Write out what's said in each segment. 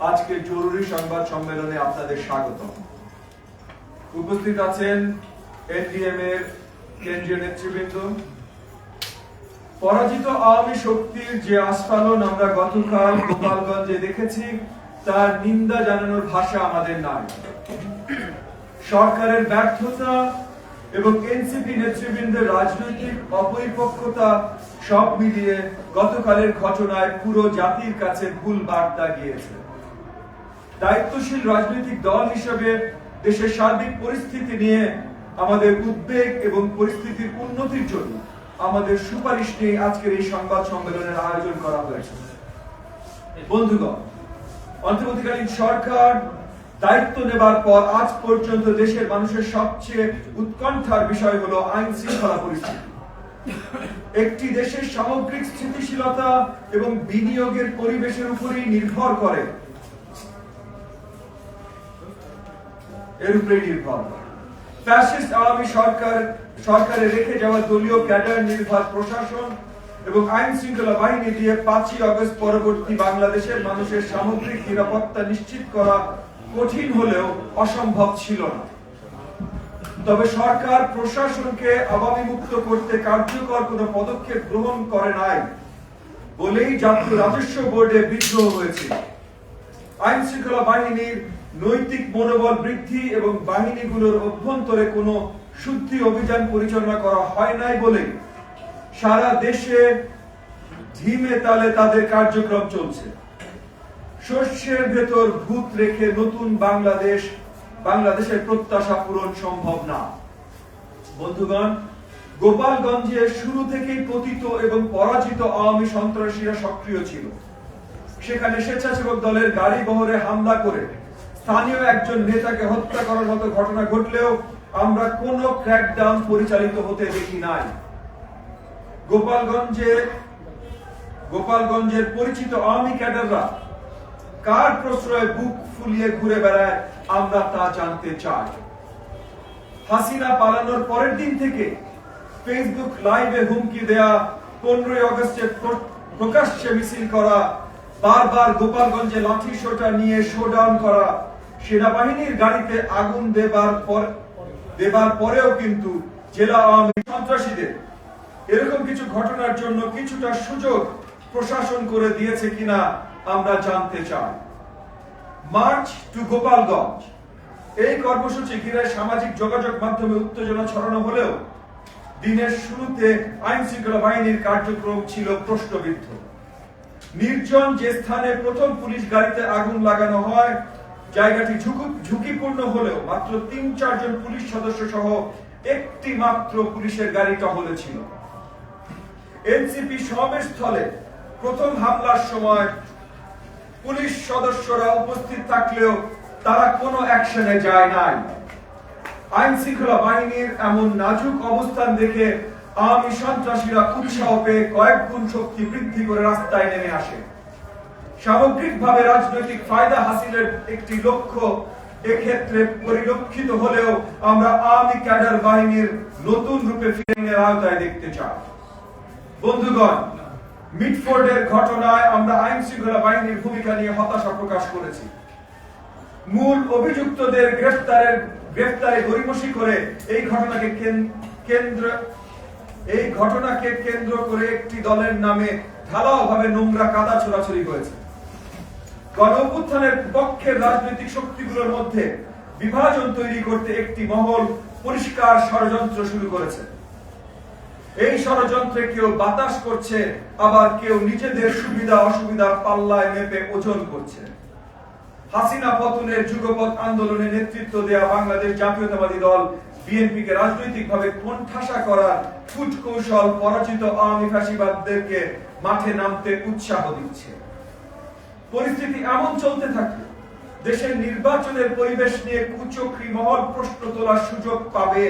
আজকে জরুরি সংবাদ সম্মেলনে আপনাদের স্বাগত। উপস্থিত আছেন এনডিএম এর কেন্দ্রীয় নেতৃবৃন্দ। পরাজিত আওয়ামী শক্তির যে আস্ফালন আমরা গতকাল গোপালগঞ্জে দেখেছি, তার নিন্দা জানানোর ভাষা আমাদের নাই। সরকারের ব্যর্থতা এবং এনসিপি নেতৃবৃন্দের রাজনৈতিক অপরিপক্কতা সব মিলিয়ে গতকালের ঘটনায় পুরো জাতির কাছে ভুল বার্তা গিয়েছে। দায়িত্বশীল রাজনৈতিক দল হিসেবে দেশের সার্বিক পরিস্থিতি নিয়ে আমাদের উদ্বেগ এবং পরিস্থিতির উন্নতির জন্য আমাদের সুপারিশ নিয়ে আজকের এই সংবাদ সম্মেলনের আয়োজন করা হয়েছে। বন্ধুগণ, অন্তর্বর্তীকালীন সরকার দায়িত্ব নেবার পর আজ পর্যন্ত দেশের মানুষের সবচেয়ে উৎকণ্ঠার বিষয় হলো আইন শৃঙ্খলা পরিস্থিতি। একটি দেশের সামগ্রিক স্থিতিশীলতা এবং বিনিয়োগের পরিবেশের উপরই নির্ভর করে, ফ্যাসিস্ট আওয়ামী সরকারের রেখে যাওয়া দলীয় ক্যাডার নির্ভর প্রশাসন এবং আইন শৃঙ্খলা বাহিনী দিয়ে 5ই আগস্ট পরবর্তী বাংলাদেশের মানুষের সামগ্রিক নিরাপত্তা নিশ্চিত করা কঠিন হলেও অসম্ভব ছিল না। তবে সরকার প্রশাসনকে আওয়ামী মুক্ত করতে কার্যকর কোনো পদক্ষেপ গ্রহণ করে নাই বলেই জাতীয় রাজস্ব বোর্ডে বিদ্রোহ হয়েছে। আইন শৃঙ্খলা বাহিনীর নৈতিক মনোবল বৃদ্ধি এবং বাহিনীগুলোর অভ্যন্তরে কোনো শুদ্ধি অভিযান পরিচালনা করা হয় নাই বলে সারা দেশে ধিমে তালে তাদের কার্যক্রম চলছে। শস্যের ভেতর ভূত রেখে নতুন বাংলাদেশের প্রত্যাশা পূরণ সম্ভব না। বন্ধুগণ, গোপালগঞ্জে শুরু থেকেই পতিত এবং পরাজিত আওয়ামী সন্ত্রাসীরা সক্রিয় ছিল। সেখানে স্বেচ্ছাসেবক দলের গাড়ি বহরে হামলা করে স্থানীয় একজন নেতাকে হত্যা করার মতো ঘটনা ঘটলেও আমরা কোনো ক্র্যাকডাউন পরিচালিত হতে দেখি নাই। গোপালগঞ্জের পরিচিত আওয়ামী ক্যাডাররা কার প্রশ্রয়ে বুক ফুলিয়ে ঘুরে বেড়ায় আমরা তা জানতে চাই। হাসিনা পালানোর পরের দিন থেকে ফেসবুক লাইভে হুমকি দেয়া, 15ই আগস্টে প্রকাশ্যে মিছিল করা, বারবার গোপালগঞ্জে লাঠি সোটা নিয়ে শোডাউন করা, সেনাবাহিনীর গাড়িতে আগুন দেবার পরেও কিন্তু জেলা আওয়ামী সন্ত্রাসীদের এরকম কিছু ঘটনার জন্য কিছুটা সুযোগ প্রশাসন করে দিয়েছে কিনা আমরা জানতে চাই। মার্চ টু গোপালগঞ্জ এই কর্মসূচি ঘিরে সামাজিক যোগাযোগ মাধ্যমে উত্তেজনা ছড়ানো হলেও দিনের শুরুতে আইন শৃঙ্খলা বাহিনীর কার্যক্রম ছিল প্রশ্নবিদ্ধ। নির্জন যে স্থানে প্রথম পুলিশ গাড়িতে আগুন লাগানো হয়, জায়গাটি ঝুঁকিপূর্ণ হলেও মাত্র 3-4 জন পুলিশ সদস্য সহ একটি মাত্র পুলিশের গাড়ি টহলে ছিল। এনসিপি সমাবেশস্থলে প্রথম হামলার সময় পুলিশ সদস্যরা উপস্থিত থাকলেও তারা কোনো অ্যাকশনে যায় নাই। আইন শৃঙ্খলা বাহিনীর এমন নাজুক অবস্থান দেখে আওয়ামী সন্ত্রাসীরা উৎসাহ পেয়ে কয়েক গুণ শক্তি বৃদ্ধি করে রাস্তায় নেমে আসে। সামগ্রিকভাবে রাজনৈতিক ফায়দা হাসিলের একটি লক্ষ্য এক্ষেত্রে পরিলক্ষিত হলেও আমরা আওয়ামী ক্যাডার বাহিনীর নতুন রূপে ফিরে আওতায় দেখতে চাই। বন্ধুগণ, মিটফোর্ডের ঘটনায় আমরা আইন শৃঙ্খলা বাহিনীর ভূমিকা নিয়ে হতাশা প্রকাশ করেছি। মূল অভিযুক্তদের গ্রেফতারে গড়িমসি করে এই ঘটনাকে কেন্দ্র করে একটি দলের নামে ঢালাওভাবে নোংরা কাদা ছোড়াছুড়ি হয়েছে। গণ অভ্যুত্থানের পক্ষের রাজনৈতিক শক্তিগুলোর মধ্যে বিভাজন তৈরি করতে একটি মহল পরিষ্কার ষড়যন্ত্র শুরু করেছে। এই ষড়যন্ত্রে কেউ বাতাস করছে, আবার কেউ নিজেদের সুবিধা অসুবিধা পাল্লায় মেপে ওজন করছে। হাসিনা পতনের যুগপৎ আন্দোলনে নেতৃত্ব দেয়া বাংলাদেশ জাতীয়তাবাদী দল বিএনপিকে রাজনৈতিকভাবে কোণঠাসা করার কূটকৌশল পরাজিত আওয়ামী ফ্যাসিবাদদেরকে মাঠে নামতে উৎসাহ দিচ্ছে। পরিস্থিতি এমন চলতে থাকলে দেশের নির্বাচনের পরিবেশ নিয়ে কুচক্রী মহল প্রশ্ন তোলার সুযোগ পাবে।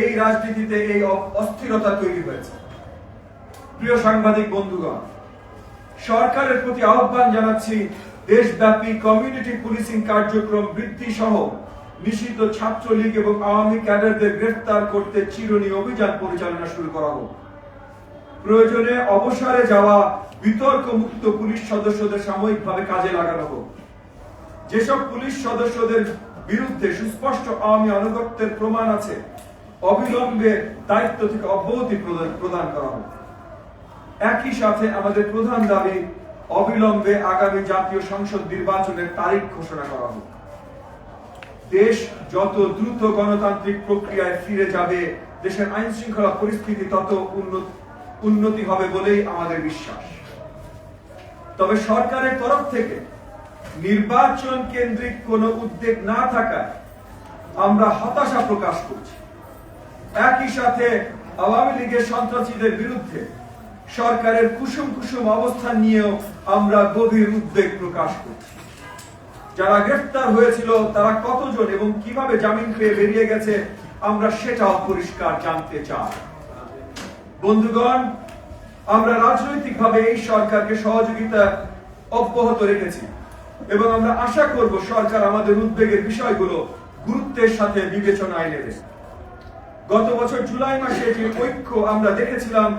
এই রাজনীতিতে এই অস্থিরতা তৈরি হয়েছে। প্রিয় সাংবাদিক বন্ধুগণ, সরকারের প্রতি আহ্বান জানাচ্ছি দেশব্যাপী কমিউনিটি পুলিশিং কার্যক্রম বৃদ্ধি সহ নিষিদ্ধ ছাত্রলীগ এবং আওয়ামী ক্যাডারদের গ্রেফতার করতে চিরুনি অভিযান পরিচালনা শুরু করা হোক। প্রয়োজনে অবসরে যাওয়া বিতর্ক মুক্ত পুলিশ সদস্যদের সাময়িকভাবে কাজে লাগানো হোক। যেসব পুলিশ সদস্যদের বিরুদ্ধে সুস্পষ্ট আওয়ামী আনুগত্যের প্রমাণ আছে অবিলম্বে দায়িত্ব থেকে অব্যাহতি প্রদান করা হবে। একই সাথে আমাদের প্রধান দাবি অবিলম্বে আগামী জাতীয় সংসদ নির্বাচনের তারিখ ঘোষণা করা হোক। দেশ যত দ্রুত গণতান্ত্রিক প্রক্রিয়ায় ফিরে যাবে, দেশের আইন শৃঙ্খলা পরিস্থিতি তত উন্নতি হবে বলেই আমাদের বিশ্বাস। তবে সরকারের তরফ থেকে নির্বাচন কেন্দ্রিক কোনো উদ্যোগ না থাকায় আমরা হতাশা প্রকাশ করছি। একই সাথে আওয়ামী লীগের সন্ত্রাসীদের বিরুদ্ধে সরকারের কুসুম কুসুম অবস্থান নিয়েও আমরা গভীর উদ্বেগ প্রকাশ করছি। যারা গ্রেফতার হয়েছিল তারা কতজন এবং কিভাবে জামিন পেয়ে বেরিয়ে গেছে আমরা সেটাও পরিষ্কার জানতে চাই। বন্ধুগণ, আমরা রাজনৈতিকভাবে এই সরকারকে সহযোগিতা অব্যাহত রেখেছি এবং আমরা আশা করব সরকার আমাদের উদ্বেগের বিষয়গুলো গুরুত্বের সাথে বিবেচনায় নেবে। গত বছর জুলাই মাসে যে ঐক্য আমরা দেখেছিলাম,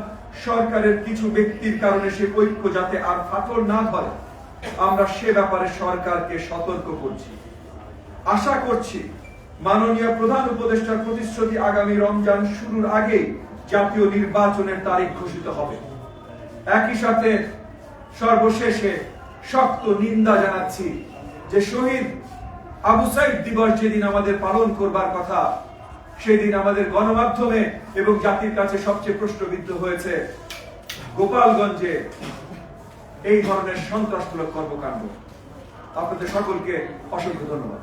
সরকারের কিছু ব্যক্তির কারণে সে ঐক্য যাতে আর ফাটল না ধরে আমরা সে ব্যাপারে সরকারকে সতর্ক করছি। আশা করছি মাননীয় প্রধান উপদেষ্টার প্রতিশ্রুতি আগামী রমজান শুরুর আগে জাতীয় নির্বাচনের তারিখ ঘোষিত হবে। একই সাথে সর্বশেষে শক্ত নিন্দা জানাচ্ছি যে শহীদ আবু সাইদ দিবস যেদিন আমাদের পালন করবার কথা, সেদিন আমাদের গণমাধ্যমে এবং জাতির কাছে সবচেয়ে প্রশ্নবিদ্ধ হয়েছে গোপালগঞ্জে এই ধরনের সন্ত্রাসমূলক কর্মকাণ্ড। আপনাদের সকলকে অসংখ্য ধন্যবাদ।